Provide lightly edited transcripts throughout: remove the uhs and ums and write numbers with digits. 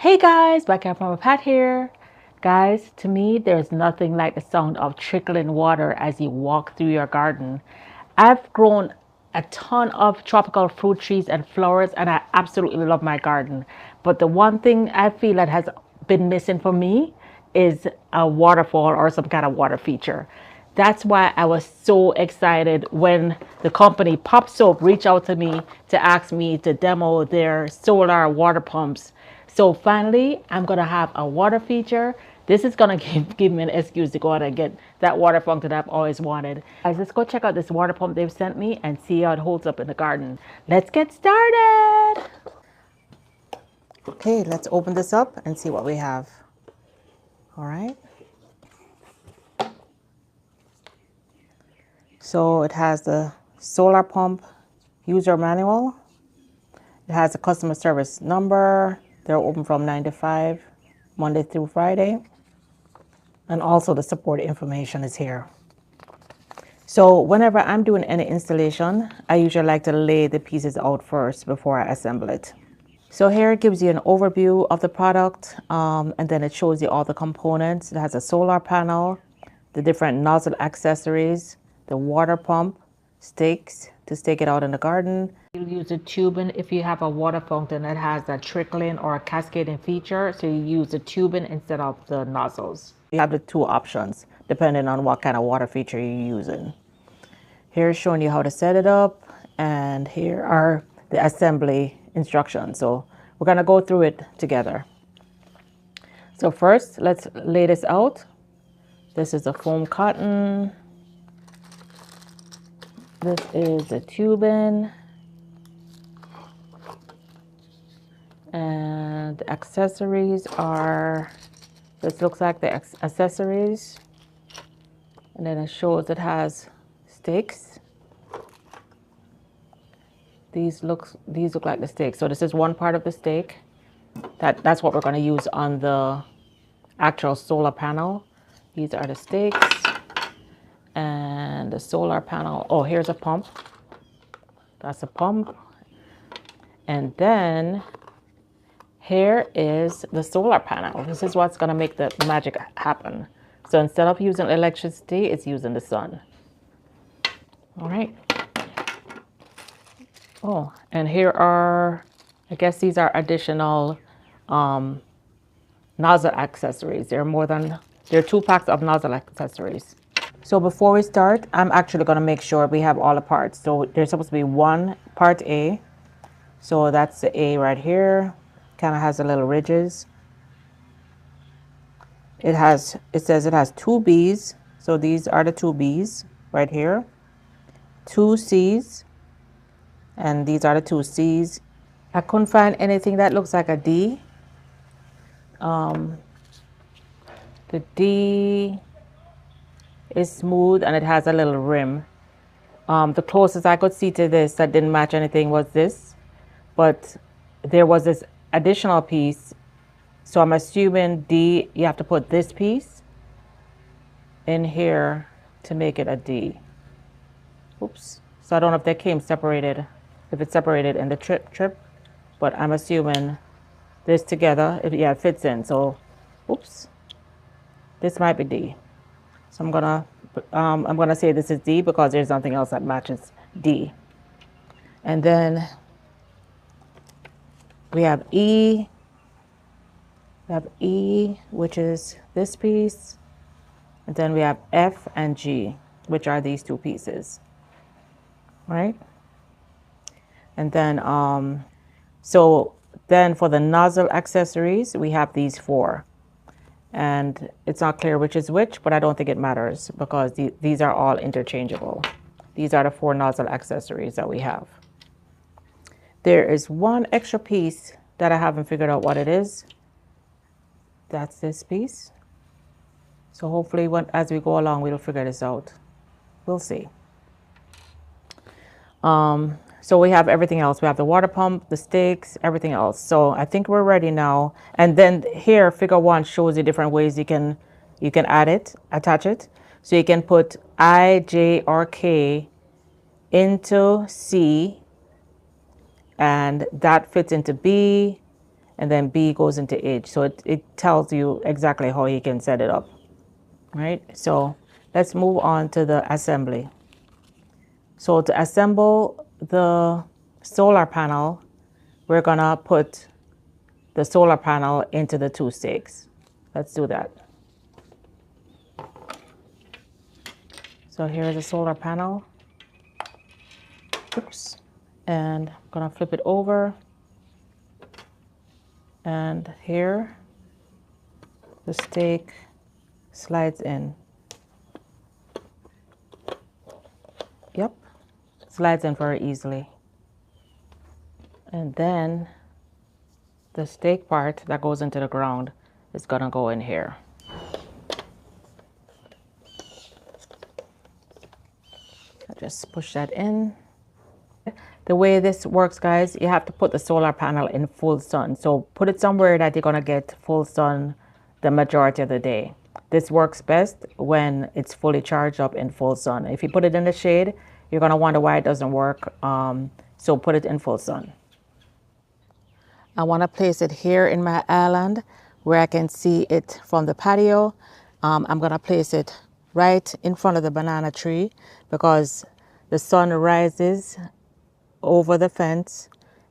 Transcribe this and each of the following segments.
Hey guys, back here from a Pat here. Guys, to me, there's nothing like the sound of trickling water as you walk through your garden. I've grown a ton of tropical fruit trees and flowers, and I absolutely love my garden. But the one thing I feel that has been missing for me is a waterfall or some kind of water feature. That's why I was so excited when the company POPOSOAP reached out to me to ask me to demo their solar water pumps. So finally, I'm gonna have a water feature. This is gonna give me an excuse to go out and get that water pump that I've always wanted. Guys, let's go check out this water pump they've sent me and see how it holds up in the garden. Let's get started. Okay, let's open this up and see what we have. All right. So it has the solar pump user manual. It has a customer service number. They're open from 9 to 5, Monday through Friday. And also the support information is here. So whenever I'm doing any installation, I usually like to lay the pieces out first before I assemble it. So here it gives you an overview of the product, and then it shows you all the components. It has a solar panel, the different nozzle accessories, the water pump, stakes to stake it out in the garden. You'll use a tubing if you have a water fountain that has a trickling or a cascading feature, so you use the tubing instead of the nozzles. You have the two options depending on what kind of water feature you're using. Here's showing you how to set it up, and here are the assembly instructions. So we're going to go through it together. So first, let's lay this out. This is a foam cotton. This is a tubing. And the accessories are, this looks like the accessories. And then it shows it has stakes. These look like the stake. So this is one part of the stake. That's what we're going to use on the actual solar panel. These are the stakes and the solar panel. Oh, here's a pump. That's a pump. And then here is the solar panel. This is what's going to make the magic happen. So instead of using electricity, it's using the sun. All right. Oh, and here are, I guess these are additional nozzle accessories. There are 2 packs of nozzle accessories. So before we start, I'm actually going to make sure we have all the parts. So there's supposed to be one part A. So that's the A right here. Kind of has the little ridges. It says it has 2 B's. So these are the 2 B's right here. 2 C's. And these are the 2 C's. I couldn't find anything that looks like a D. The D is smooth and it has a little rim. The closest I could see to this that didn't match anything was this, but there was this additional piece. So I'm assuming D, you have to put this piece in here to make it a D. Oops. So I don't know if that came separated, if it's separated in the trip, but I'm assuming this together, it fits in. So, oops, this might be D. So I'm gonna say this is D because there's nothing else that matches D. And then we have E. We have E, which is this piece. And then we have F and G, which are these 2 pieces. Right? And then, so then for the nozzle accessories, we have these 4. And it's not clear which is which, but I don't think it matters because these are all interchangeable. These are the 4 nozzle accessories that we have. There is one extra piece that I haven't figured out what it is. That's this piece. So hopefully as we go along, we'll figure this out. We'll see. So we have everything else. We have the water pump, the stakes, everything else. So I think we're ready now. And then here, figure 1 shows you different ways you can attach it. So you can put I, J, or K into C, and that fits into B, and then B goes into H. So it tells you exactly how you can set it up, right? So let's move on to the assembly. So to assemble the solar panel, we're gonna put the solar panel into the 2 stakes. Let's do that. So here's the solar panel. Oops. And I'm gonna flip it over. And here, the stake slides in. Yep, slides in very easily. And then the stake part that goes into the ground is gonna go in here. I just push that in. The way this works, guys, you have to put the solar panel in full sun. So put it somewhere that you're gonna get full sun the majority of the day. This works best when it's fully charged up in full sun. If you put it in the shade, you're gonna wonder why it doesn't work. So put it in full sun. I wanna place it here in my island where I can see it from the patio. I'm gonna place it right in front of the banana tree because the sun rises over the fence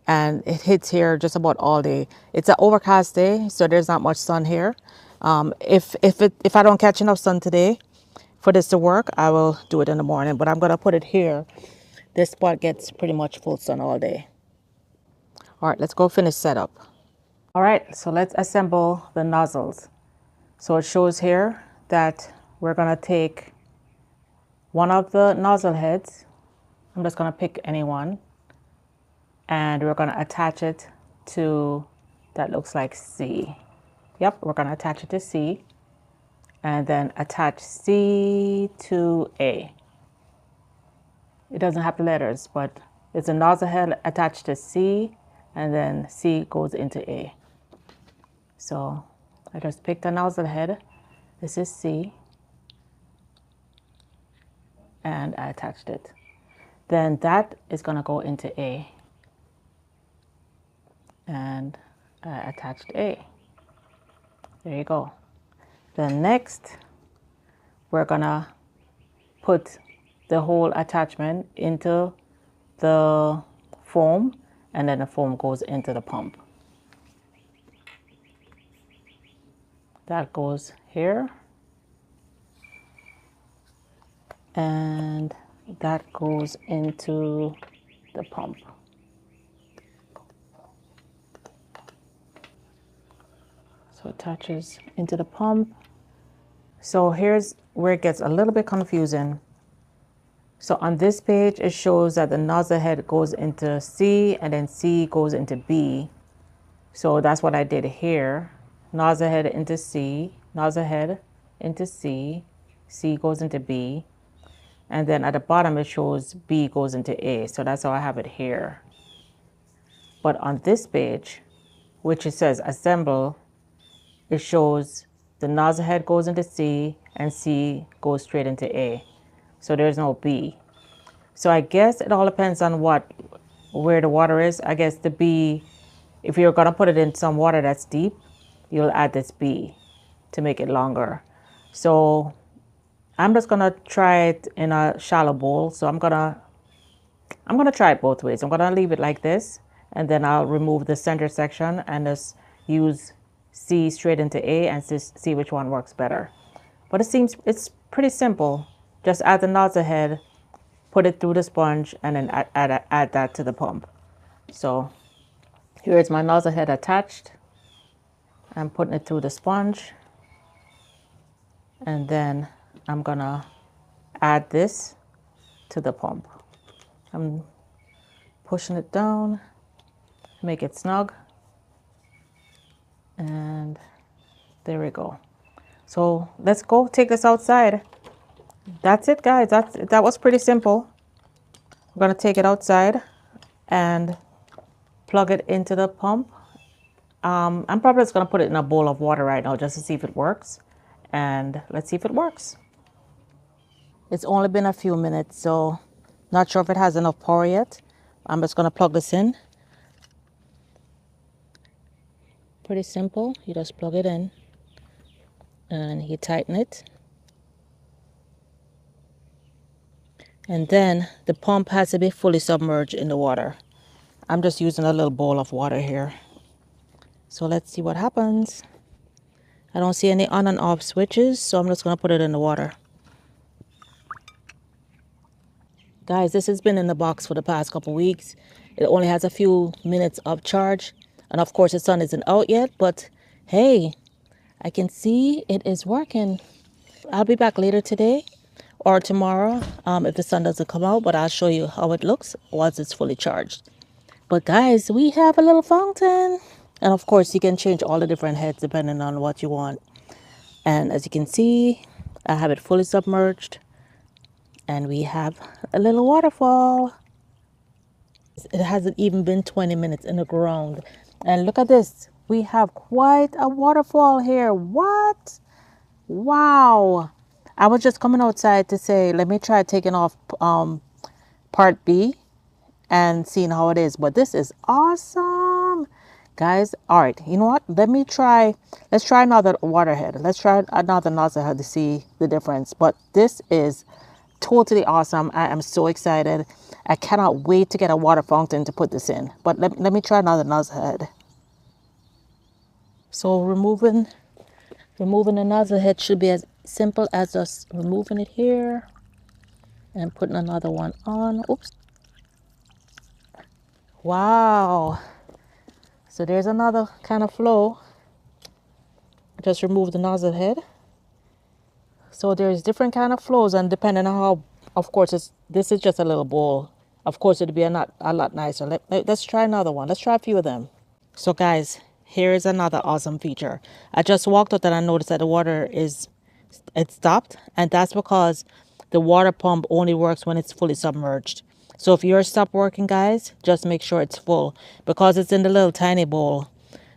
and it hits here just about all day. It's an overcast day, so there's not much sun here. If I don't catch enough sun today for this to work, I will do it in the morning, but I'm gonna put it here. This spot gets pretty much full sun all day. All right, let's go finish setup. All right, so let's assemble the nozzles. So it shows here that we're gonna take one of the nozzle heads. I'm just gonna pick any one. And we're gonna attach it to, that looks like C. Yep, we're gonna attach it to C. And then attach C to A. It doesn't have the letters, but it's a nozzle head attached to C, and then C goes into A. So I just picked a nozzle head. This is C. And I attached it. Then that is gonna go into A. And I attached A. There you go. Then next, we're gonna put the whole attachment into the foam, and then the foam goes into the pump. That goes here. And that goes into the pump. So it attaches into the pump. So here's where it gets a little bit confusing. So on this page, it shows that the nozzle head goes into C and then C goes into B. So that's what I did here. Nozzle head into C, nozzle head into C, C goes into B. And then at the bottom, it shows B goes into A. So that's how I have it here. But on this page, which it says assemble, it shows the nozzle head goes into C and C goes straight into A. So there's no B. So I guess it all depends on where the water is. I guess the B, if you're gonna put it in some water that's deep, you'll add this B to make it longer. So I'm just gonna try it in a shallow bowl. So I'm gonna try it both ways. I'm gonna leave it like this, and then I'll remove the center section and just use C straight into A and see which one works better. But it's pretty simple. Just add the nozzle head, put it through the sponge, and then add that to the pump. So here's my nozzle head attached. I'm putting it through the sponge, and then I'm gonna add this to the pump. I'm pushing it down, make it snug. And there we go. So let's go take this outside. That's it, guys. That was pretty simple. I'm gonna take it outside and plug it into the pump. I'm probably just gonna put it in a bowl of water right now just to see if it works. And let's see if it works. It's only been a few minutes, so not sure if it has enough power yet. I'm just gonna plug this in. Pretty simple. You just plug it in and you tighten it. And then the pump has to be fully submerged in the water. I'm just using a little bowl of water here. So let's see what happens. I don't see any on and off switches, so I'm just going to put it in the water. Guys, this has been in the box for the past couple weeks. It only has a few minutes of charge. And of course, the sun isn't out yet, but hey, I can see it is working. I'll be back later today or tomorrow if the sun doesn't come out, but I'll show you how it looks once it's fully charged. But guys, we have a little fountain. And of course, you can change all the different heads depending on what you want. And as you can see, I have it fully submerged. And we have a little waterfall. It hasn't even been 20 minutes in the ground. And look at this. We have quite a waterfall here. What? Wow. I was just coming outside to say, let me try taking off part B and seeing how it is. But this is awesome. Guys, all right. You know what? Let's try another water head. Let's try another nozzle head to see the difference. But this is totally awesome. I am so excited. I cannot wait to get a water fountain to put this in. But let me try another nozzle head. So removing the nozzle head should be as simple as just removing it here and putting another one on. Oops. Wow. So there's another kind of flow. Just remove the nozzle head. So there's different kind of flows, and depending on how, of course, this is just a little bowl. Of course, it'd be a lot nicer. Let's try another one. Let's try a few of them. So guys, here is another awesome feature. I just walked out and I noticed that the water it stopped, and that's because the water pump only works when it's fully submerged. So if yours stopped working, guys, just make sure it's full. Because it's in the little tiny bowl,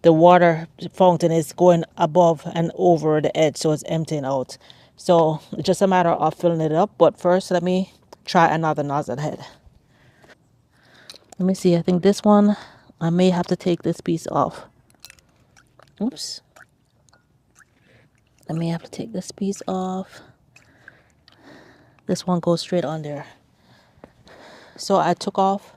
the water fountain is going above and over the edge, so it's emptying out. So it's just a matter of filling it up. But first, let me try another nozzle head. Let me see. I think this one, I may have to take this piece off. Oops. I may have to take this piece off. This one goes straight on there. So I took off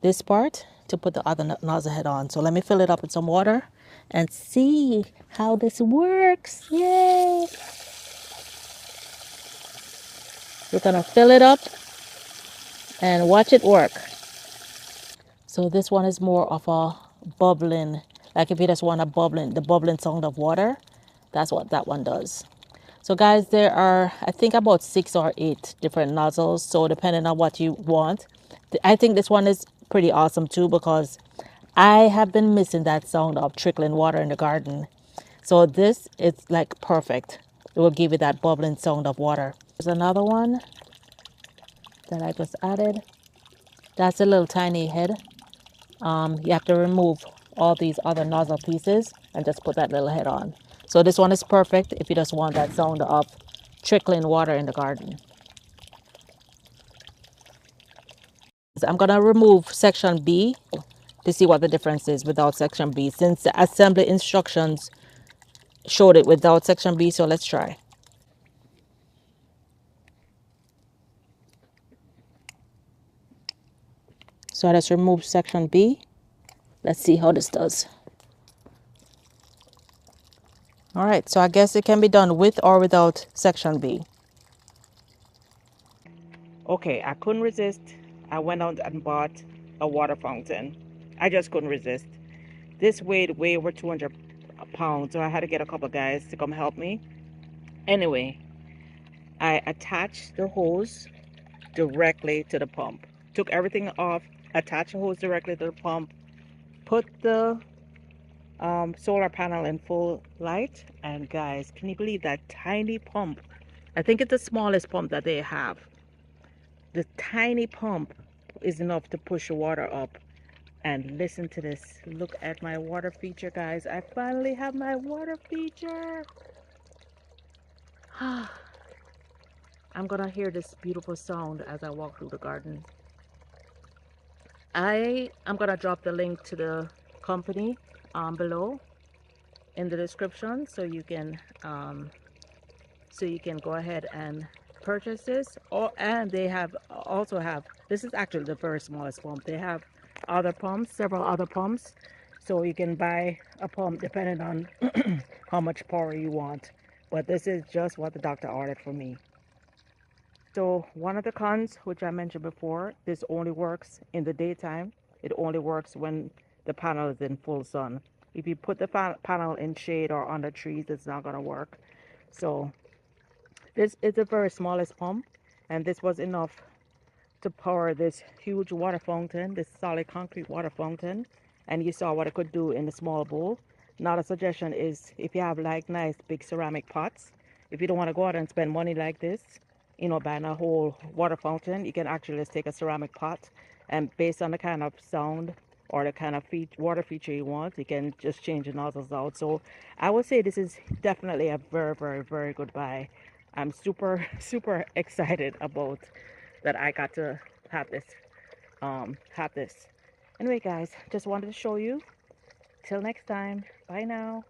this part to put the other nozzle head on. So let me fill it up with some water and see how this works. Yay! We're gonna fill it up and watch it work. So this one is more of a bubbling, like if you just want the bubbling sound of water, that's what that one does. So guys, there are, I think, about 6 or 8 different nozzles. So depending on what you want, I think this one is pretty awesome too, because I have been missing that sound of trickling water in the garden. So this is like perfect. It will give you that bubbling sound of water. There's another one that I just added. That's a little tiny head. You have to remove all these other nozzle pieces and just put that little head on. So this one is perfect if you just want that sound of trickling water in the garden. I'm gonna remove section B to see what the difference is without section B, since the assembly instructions showed it without section B. So let's try. So I just remove section B. Let's see how this does. All right, so I guess it can be done with or without section B. Okay, I couldn't resist. I went out and bought a water fountain. I just couldn't resist. This weighed way over 200 pounds, so I had to get a couple guys to come help me. Anyway, I attached the hose directly to the pump. Took everything off, attached the hose directly to the pump, put the solar panel in full light, and guys, can you believe that tiny pump? I think it's the smallest pump that they have. The tiny pump is enough to push the water up. And listen to this. Look at my water feature, guys. I finally have my water feature. I'm gonna hear this beautiful sound as I walk through the garden. I am gonna drop the link to the company below. in the description, so you can go ahead and purchase this. Or and they have also have, this is actually the very smallest pump. They have other pumps, several other pumps, so you can buy a pump depending on how much power you want. But this is just what the doctor ordered for me. So one of the cons, which I mentioned before, this only works in the daytime. It only works when the panel is in full sun. If you put the panel in shade or under trees, it's not going to work. So this is the very smallest pump, and this was enough to power this huge water fountain, this solid concrete water fountain. And you saw what it could do in a small bowl. Now the suggestion is, if you have like nice big ceramic pots, if you don't want to go out and spend money like this, buying a whole water fountain, you can actually just take a ceramic pot, and based on the kind of sound or the kind of water feature you want, you can just change the nozzles out. So I would say this is definitely a very, very, very good buy. I'm super, super excited about that I got to have this. Anyway, guys, just wanted to show you. Till next time, bye now.